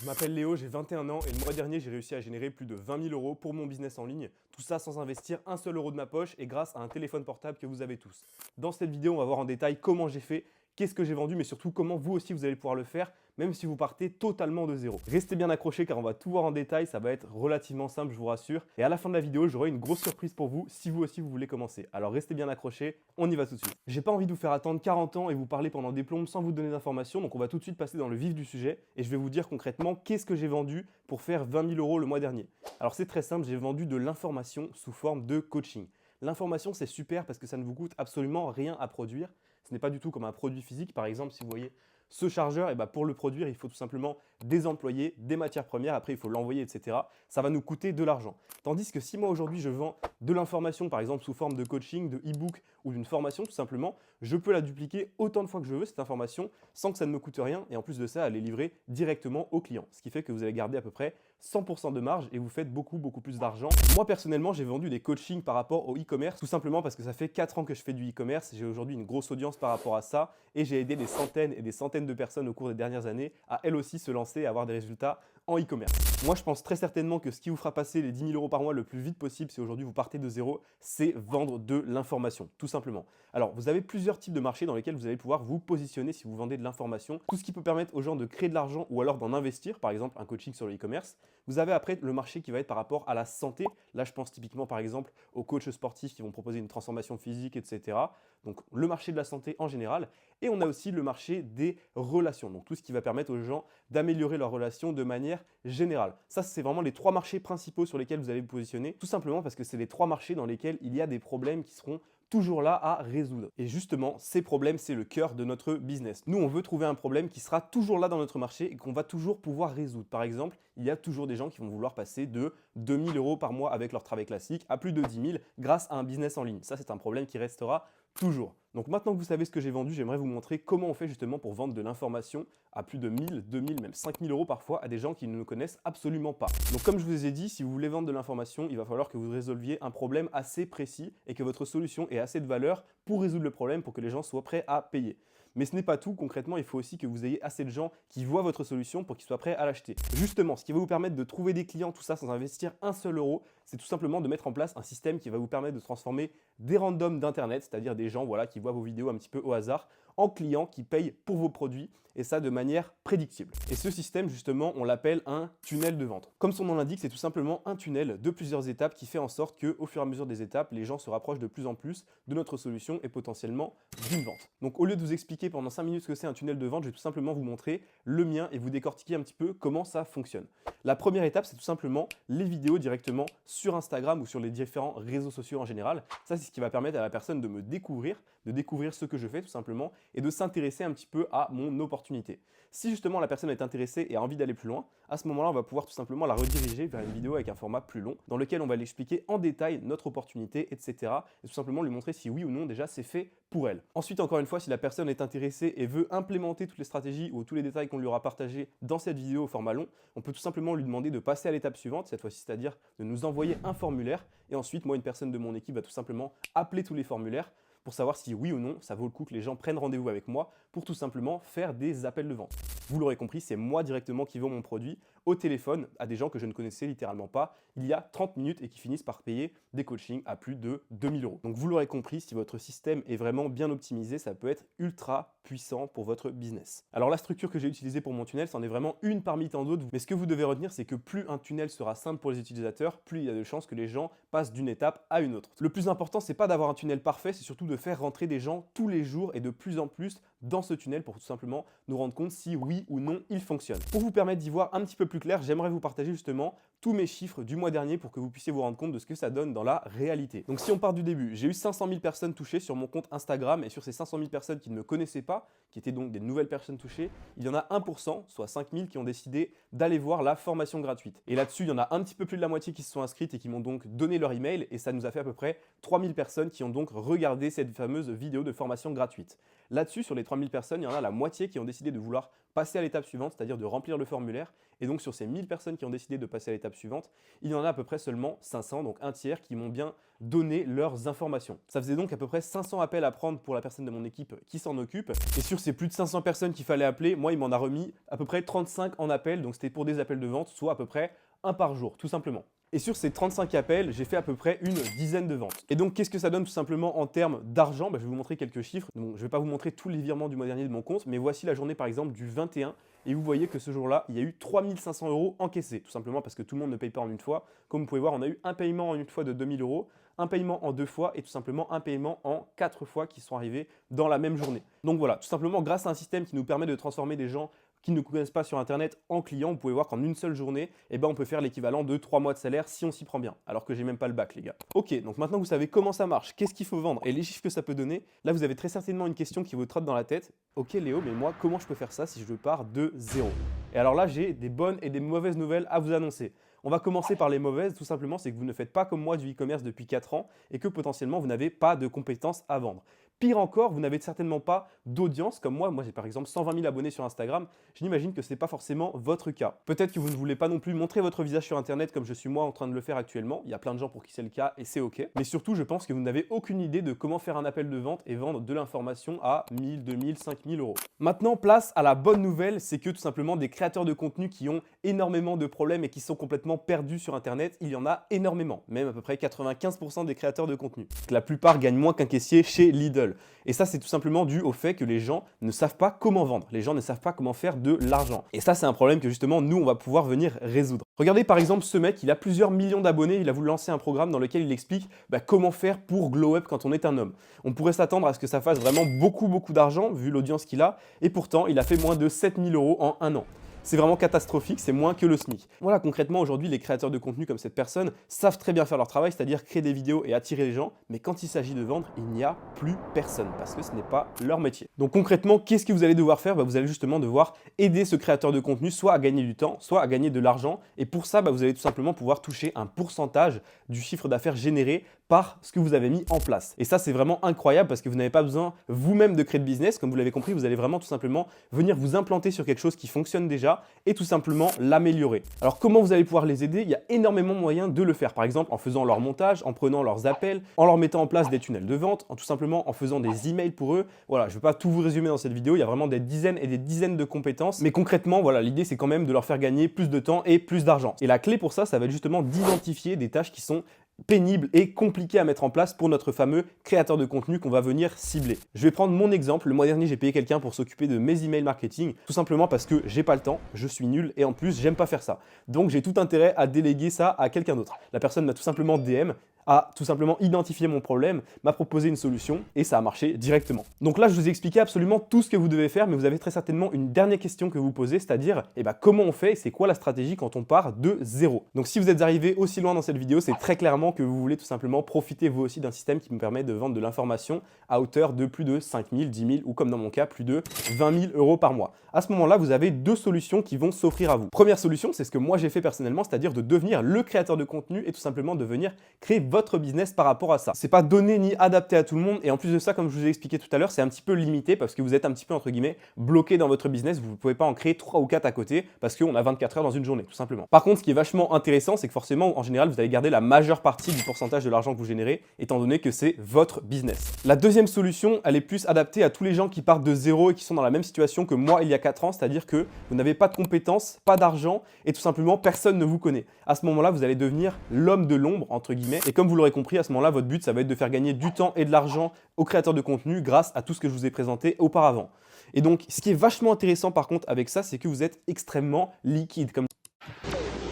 Je m'appelle Léo, j'ai 21 ans et le mois dernier, j'ai réussi à générer plus de 20 000 euros pour mon business en ligne. Tout ça sans investir un seul euro de ma poche et grâce à un téléphone portable que vous avez tous. Dans cette vidéo, on va voir en détail comment j'ai fait, qu'est-ce que j'ai vendu, mais surtout comment vous aussi vous allez pouvoir le faire, même si vous partez totalement de zéro. Restez bien accrochés car on va tout voir en détail, ça va être relativement simple, je vous rassure. Et à la fin de la vidéo, j'aurai une grosse surprise pour vous si vous aussi vous voulez commencer. Alors restez bien accrochés, on y va tout de suite. J'ai pas envie de vous faire attendre 40 ans et vous parler pendant des plombes sans vous donner d'informations, donc on va tout de suite passer dans le vif du sujet et je vais vous dire concrètement qu'est-ce que j'ai vendu pour faire 20 000 euros le mois dernier. Alors c'est très simple, j'ai vendu de l'information sous forme de coaching. L'information, c'est super parce que ça ne vous coûte absolument rien à produire. Ce n'est pas du tout comme un produit physique. Par exemple, si vous voyez ce chargeur, et pour le produire, il faut tout simplement des employés, des matières premières, après il faut l'envoyer, etc. Ça va nous coûter de l'argent. Tandis que si moi aujourd'hui je vends de l'information, par exemple sous forme de coaching, de e-book ou d'une formation, tout simplement, je peux la dupliquer autant de fois que je veux, cette information, sans que ça ne me coûte rien. Et en plus de ça, elle est livrée directement au client. Ce qui fait que vous allez garder à peu près 100% de marge et vous faites beaucoup plus d'argent. Moi personnellement, j'ai vendu des coachings par rapport au e-commerce, tout simplement parce que ça fait 4 ans que je fais du e-commerce. J'ai aujourd'hui une grosse audience par rapport à ça et j'ai aidé des centaines et des centaines de personnes au cours des dernières années à elles aussi se lancer et avoir des résultats en e-commerce. Moi, je pense très certainement que ce qui vous fera passer les 10 000 euros par mois le plus vite possible, si aujourd'hui vous partez de zéro, c'est vendre de l'information, tout simplement. Alors, vous avez plusieurs types de marchés dans lesquels vous allez pouvoir vous positionner si vous vendez de l'information. Tout ce qui peut permettre aux gens de créer de l'argent ou alors d'en investir, par exemple un coaching sur le e-commerce. Vous avez après le marché qui va être par rapport à la santé. Là, je pense typiquement par exemple aux coachs sportifs qui vont proposer une transformation physique, etc. Donc, le marché de la santé en général. Et on a aussi le marché des relations, donc tout ce qui va permettre aux gens d'améliorer leurs relations de manière générale. Ça, c'est vraiment les 3 marchés principaux sur lesquels vous allez vous positionner, tout simplement parce que c'est les 3 marchés dans lesquels il y a des problèmes qui seront toujours là à résoudre. Et justement, ces problèmes, c'est le cœur de notre business. Nous, on veut trouver un problème qui sera toujours là dans notre marché et qu'on va toujours pouvoir résoudre. Par exemple, il y a toujours des gens qui vont vouloir passer de 2 000 euros par mois avec leur travail classique à plus de 10 000 grâce à un business en ligne. Ça, c'est un problème qui restera toujours. Donc maintenant que vous savez ce que j'ai vendu, j'aimerais vous montrer comment on fait justement pour vendre de l'information à plus de 1000, 2000, même 5000 euros parfois à des gens qui ne nous connaissent absolument pas. Donc comme je vous ai dit, si vous voulez vendre de l'information, il va falloir que vous résolviez un problème assez précis et que votre solution ait assez de valeur pour résoudre le problème, pour que les gens soient prêts à payer. Mais ce n'est pas tout, concrètement, il faut aussi que vous ayez assez de gens qui voient votre solution pour qu'ils soient prêts à l'acheter. Justement, ce qui va vous permettre de trouver des clients, tout ça sans investir un seul euro, c'est tout simplement de mettre en place un système qui va vous permettre de transformer des randoms d'internet, c'est-à-dire des gens qui voient vos vidéos un petit peu au hasard, en clients qui payent pour vos produits, et ça de manière prédictible. Et ce système, justement, on l'appelle un tunnel de vente. Comme son nom l'indique, c'est tout simplement un tunnel de plusieurs étapes qui fait en sorte qu'au fur et à mesure des étapes, les gens se rapprochent de plus en plus de notre solution et potentiellement d'une vente. Donc au lieu de vous expliquer pendant 5 minutes ce que c'est un tunnel de vente, je vais tout simplement vous montrer le mien et vous décortiquer un petit peu comment ça fonctionne. La première étape, c'est tout simplement les vidéos directement sur Instagram ou sur les différents réseaux sociaux en général. Ça, c'est ce qui va permettre à la personne de me découvrir, de découvrir ce que je fais tout simplement et de s'intéresser un petit peu à mon opportunité. Si justement la personne est intéressée et a envie d'aller plus loin, à ce moment-là, on va pouvoir tout simplement la rediriger vers une vidéo avec un format plus long dans lequel on va l'expliquer en détail notre opportunité, etc. Et tout simplement lui montrer si oui ou non déjà c'est fait pour elle. Ensuite, encore une fois, si la personne est intéressée et veut implémenter toutes les stratégies ou tous les détails qu'on lui aura partagés dans cette vidéo au format long, on peut tout simplement lui demander de passer à l'étape suivante, cette fois-ci, c'est-à-dire de nous envoyer un formulaire. Et ensuite, moi, une personne de mon équipe va tout simplement appeler tous les formulaires pour savoir si oui ou non, ça vaut le coup que les gens prennent rendez-vous avec moi pour tout simplement faire des appels de vente. Vous l'aurez compris, c'est moi directement qui vends mon produit au téléphone à des gens que je ne connaissais littéralement pas il y a 30 minutes et qui finissent par payer des coachings à plus de 2000 euros. Donc vous l'aurez compris, si votre système est vraiment bien optimisé, ça peut être ultra puissant pour votre business. Alors la structure que j'ai utilisée pour mon tunnel, c'en est vraiment une parmi tant d'autres, mais ce que vous devez retenir, c'est que plus un tunnel sera simple pour les utilisateurs, plus il y a de chances que les gens passent d'une étape à une autre. Le plus important, c'est pas d'avoir un tunnel parfait, c'est surtout de faire rentrer des gens tous les jours et de plus en plus dans ce tunnel pour tout simplement nous rendre compte si oui ou non il fonctionne. Pour vous permettre d'y voir un petit peu plus clair, j'aimerais vous partager justement tous mes chiffres du mois dernier pour que vous puissiez vous rendre compte de ce que ça donne dans la réalité. Donc si on part du début, j'ai eu 500 000 personnes touchées sur mon compte Instagram et sur ces 500 000 personnes qui ne me connaissaient pas, qui étaient donc des nouvelles personnes touchées, il y en a 1%, soit 5 000 qui ont décidé d'aller voir la formation gratuite. Et là-dessus, il y en a un petit peu plus de la moitié qui se sont inscrites et qui m'ont donc donné leur email et ça nous a fait à peu près 3 000 personnes qui ont donc regardé cette fameuse vidéo de formation gratuite. Là-dessus, sur les 3 000 personnes, il y en a la moitié qui ont décidé de vouloir passer à l'étape suivante, c'est-à-dire de remplir le formulaire. Et donc sur ces 1000 personnes qui ont décidé de passer à l'étape suivante, il y en a à peu près seulement 500, donc un tiers, qui m'ont bien donné leurs informations. Ça faisait donc à peu près 500 appels à prendre pour la personne de mon équipe qui s'en occupe. Et sur ces plus de 500 personnes qu'il fallait appeler, moi il m'en a remis à peu près 35 en appel, donc c'était pour des appels de vente, soit à peu près un par jour, tout simplement. Et sur ces 35 appels, j'ai fait à peu près une dizaine de ventes. Et donc, qu'est-ce que ça donne tout simplement en termes d'argent? Je vais vous montrer quelques chiffres. Donc, je ne vais pas vous montrer tous les virements du mois dernier de mon compte, mais voici la journée par exemple du 21. Et vous voyez que ce jour-là, il y a eu 3500 € encaissés, tout simplement parce que tout le monde ne paye pas en une fois. Comme vous pouvez voir, on a eu un paiement en une fois de 2000 €, un paiement en 2 fois et tout simplement un paiement en 4 fois qui sont arrivés dans la même journée. Donc voilà, tout simplement grâce à un système qui nous permet de transformer des gens qui ne connaissent pas sur Internet en clients, vous pouvez voir qu'en une seule journée, on peut faire l'équivalent de 3 mois de salaire si on s'y prend bien, alors que j'ai même pas le bac les gars. Ok, donc maintenant vous savez comment ça marche, qu'est-ce qu'il faut vendre et les chiffres que ça peut donner. Là vous avez très certainement une question qui vous trotte dans la tête. Ok Léo, mais moi comment je peux faire ça si je pars de zéro? Et alors là j'ai des bonnes et des mauvaises nouvelles à vous annoncer. On va commencer par les mauvaises, tout simplement c'est que vous ne faites pas comme moi du e-commerce depuis 4 ans et que potentiellement vous n'avez pas de compétences à vendre. Pire encore, vous n'avez certainement pas d'audience comme moi. Moi, j'ai par exemple 120 000 abonnés sur Instagram. Je n'imagine que ce n'est pas forcément votre cas. Peut-être que vous ne voulez pas non plus montrer votre visage sur Internet comme je suis moi en train de le faire actuellement. Il y a plein de gens pour qui c'est le cas et c'est OK. Mais surtout, je pense que vous n'avez aucune idée de comment faire un appel de vente et vendre de l'information à 1000, 2000, 5000 €. Maintenant, place à la bonne nouvelle, c'est que tout simplement des créateurs de contenu qui ont énormément de problèmes et qui sont complètement perdus sur Internet, il y en a énormément. Même à peu près 95% des créateurs de contenu. La plupart gagnent moins qu'un caissier chez Lidl. Et ça, c'est tout simplement dû au fait que les gens ne savent pas comment vendre. Les gens ne savent pas comment faire de l'argent. Et ça, c'est un problème que justement, nous, on va pouvoir venir résoudre. Regardez par exemple ce mec, il a plusieurs millions d'abonnés, il a voulu lancer un programme dans lequel il explique comment faire pour glow up quand on est un homme. On pourrait s'attendre à ce que ça fasse vraiment beaucoup d'argent, vu l'audience qu'il a, et pourtant, il a fait moins de 7000 € en un an. C'est vraiment catastrophique, c'est moins que le SMIC. Voilà, concrètement, aujourd'hui, les créateurs de contenu comme cette personne savent très bien faire leur travail, c'est-à-dire créer des vidéos et attirer les gens, mais quand il s'agit de vendre, il n'y a plus personne, parce que ce n'est pas leur métier. Donc concrètement, qu'est-ce que vous allez devoir faire? Vous allez justement devoir aider ce créateur de contenu soit à gagner du temps, soit à gagner de l'argent, et pour ça, vous allez tout simplement pouvoir toucher un pourcentage du chiffre d'affaires généré par ce que vous avez mis en place. Et ça, c'est vraiment incroyable parce que vous n'avez pas besoin vous-même de créer de business. Comme vous l'avez compris, vous allez vraiment tout simplement venir vous implanter sur quelque chose qui fonctionne déjà et tout simplement l'améliorer. Alors, comment vous allez pouvoir les aider? Il y a énormément de moyens de le faire. Par exemple, en faisant leur montage, en prenant leurs appels, en leur mettant en place des tunnels de vente, tout simplement en faisant des emails pour eux. Voilà, je ne vais pas tout vous résumer dans cette vidéo. Il y a vraiment des dizaines et des dizaines de compétences. Mais concrètement, voilà, l'idée, c'est quand même de leur faire gagner plus de temps et plus d'argent. Et la clé pour ça, ça va être justement d'identifier des tâches qui sont pénible et compliqué à mettre en place pour notre fameux créateur de contenu qu'on va venir cibler. Je vais prendre mon exemple. Le mois dernier, j'ai payé quelqu'un pour s'occuper de mes emails marketing, tout simplement parce que j'ai pas le temps, je suis nul et en plus, j'aime pas faire ça. Donc, j'ai tout intérêt à déléguer ça à quelqu'un d'autre. La personne m'a tout simplement DM, a tout simplement identifié mon problème, m'a proposé une solution et ça a marché directement. Donc là, je vous ai expliqué absolument tout ce que vous devez faire, mais vous avez très certainement une dernière question que vous posez, c'est-à-dire comment on fait et c'est quoi la stratégie quand on part de zéro. Donc si vous êtes arrivé aussi loin dans cette vidéo, c'est très clairement que vous voulez tout simplement profiter vous aussi d'un système qui me permet de vendre de l'information à hauteur de plus de 5 000, 10 000 ou comme dans mon cas, plus de 20 000 € par mois. À ce moment-là, vous avez deux solutions qui vont s'offrir à vous. Première solution, c'est ce que moi j'ai fait personnellement, c'est-à-dire de devenir le créateur de contenu et tout simplement de venir créer votre business par rapport à ça. C'est pas donné ni adapté à tout le monde et en plus de ça, comme je vous ai expliqué tout à l'heure, c'est un petit peu limité parce que vous êtes un petit peu entre guillemets bloqué dans votre business. Vous ne pouvez pas en créer 3 ou 4 à côté parce qu'on a 24 heures dans une journée, tout simplement. Par contre, ce qui est vachement intéressant, c'est que forcément, en général, vous allez garder la majeure partie du pourcentage de l'argent que vous générez, étant donné que c'est votre business. La deuxième solution, elle est plus adaptée à tous les gens qui partent de zéro et qui sont dans la même situation que moi il y a 4 ans, c'est-à-dire que vous n'avez pas de compétences, pas d'argent et tout simplement personne ne vous connaît. À ce moment-là, vous allez devenir l'homme de l'ombre, entre guillemets, et comme vous l'aurez compris, à ce moment-là, votre but, ça va être de faire gagner du temps et de l'argent aux créateurs de contenu grâce à tout ce que je vous ai présenté auparavant. Et donc, ce qui est vachement intéressant par contre avec ça, c'est que vous êtes extrêmement liquide.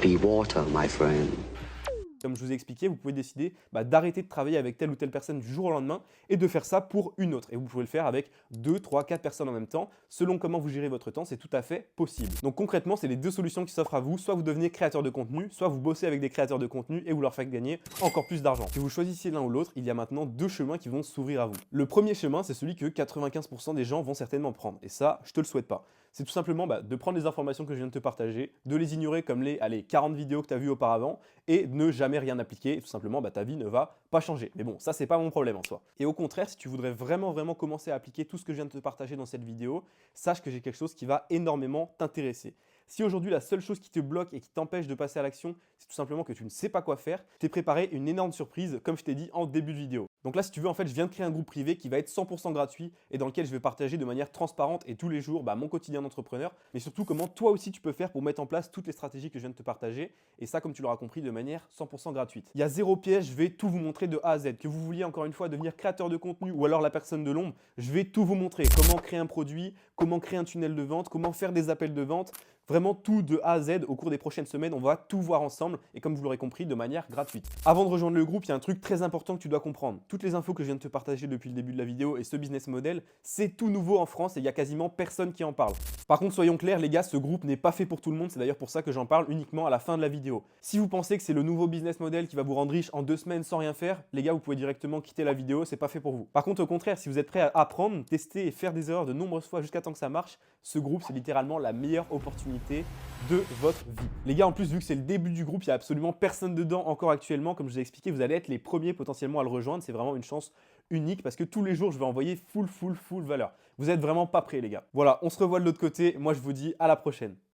Be water, my friend. Comme je vous ai expliqué, vous pouvez décider d'arrêter de travailler avec telle ou telle personne du jour au lendemain et de faire ça pour une autre. Et vous pouvez le faire avec 2, 3, 4 personnes en même temps. Selon comment vous gérez votre temps, c'est tout à fait possible. Donc concrètement, c'est les deux solutions qui s'offrent à vous. Soit vous devenez créateur de contenu, soit vous bossez avec des créateurs de contenu et vous leur faites gagner encore plus d'argent. Que vous choisissiez l'un ou l'autre, il y a maintenant deux chemins qui vont s'ouvrir à vous. Le premier chemin, c'est celui que 95% des gens vont certainement prendre. Et ça, je te le souhaite pas. c'est tout simplement de prendre les informations que je viens de te partager, de les ignorer comme les 40 vidéos que tu as vues auparavant et de ne jamais rien appliquer. Et tout simplement, ta vie ne va pas changer. Mais bon, ça, c'est pas mon problème en soi. Et au contraire, si tu voudrais vraiment commencer à appliquer tout ce que je viens de te partager dans cette vidéo, sache que j'ai quelque chose qui va énormément t'intéresser. Si aujourd'hui la seule chose qui te bloque et qui t'empêche de passer à l'action, c'est tout simplement que tu ne sais pas quoi faire, je t'ai préparé une énorme surprise, comme je t'ai dit en début de vidéo. Donc là, si tu veux, en fait, je viens de créer un groupe privé qui va être 100% gratuit et dans lequel je vais partager de manière transparente et tous les jours mon quotidien d'entrepreneur, mais surtout comment toi aussi tu peux faire pour mettre en place toutes les stratégies que je viens de te partager, et ça, comme tu l'auras compris, de manière 100% gratuite. Il y a zéro piège, je vais tout vous montrer de A à Z. Que vous vouliez encore une fois devenir créateur de contenu ou alors la personne de l'ombre, je vais tout vous montrer. Comment créer un produit, comment créer un tunnel de vente, comment faire des appels de vente, vraiment tout de A à Z au cours des prochaines semaines, on va tout voir ensemble et comme vous l'aurez compris, de manière gratuite. Avant de rejoindre le groupe, il y a un truc très important que tu dois comprendre. Toutes les infos que je viens de te partager depuis le début de la vidéo et ce business model, c'est tout nouveau en France et il n'y a quasiment personne qui en parle. Par contre, soyons clairs les gars, ce groupe n'est pas fait pour tout le monde, c'est d'ailleurs pour ça que j'en parle uniquement à la fin de la vidéo. Si vous pensez que c'est le nouveau business model qui va vous rendre riche en 2 semaines sans rien faire, les gars, vous pouvez directement quitter la vidéo, c'est pas fait pour vous. Par contre, au contraire, si vous êtes prêt à apprendre, tester et faire des erreurs de nombreuses fois jusqu'à temps que ça marche, ce groupe, c'est littéralement la meilleure opportunité de votre vie. Les gars, en plus, vu que c'est le début du groupe, il n'y a absolument personne dedans encore actuellement. Comme je vous ai expliqué, vous allez être les premiers potentiellement à le rejoindre. C'est vraiment une chance unique parce que tous les jours, je vais envoyer full valeur. Vous n'êtes vraiment pas prêts, les gars. Voilà, on se revoit de l'autre côté. Moi, je vous dis à la prochaine.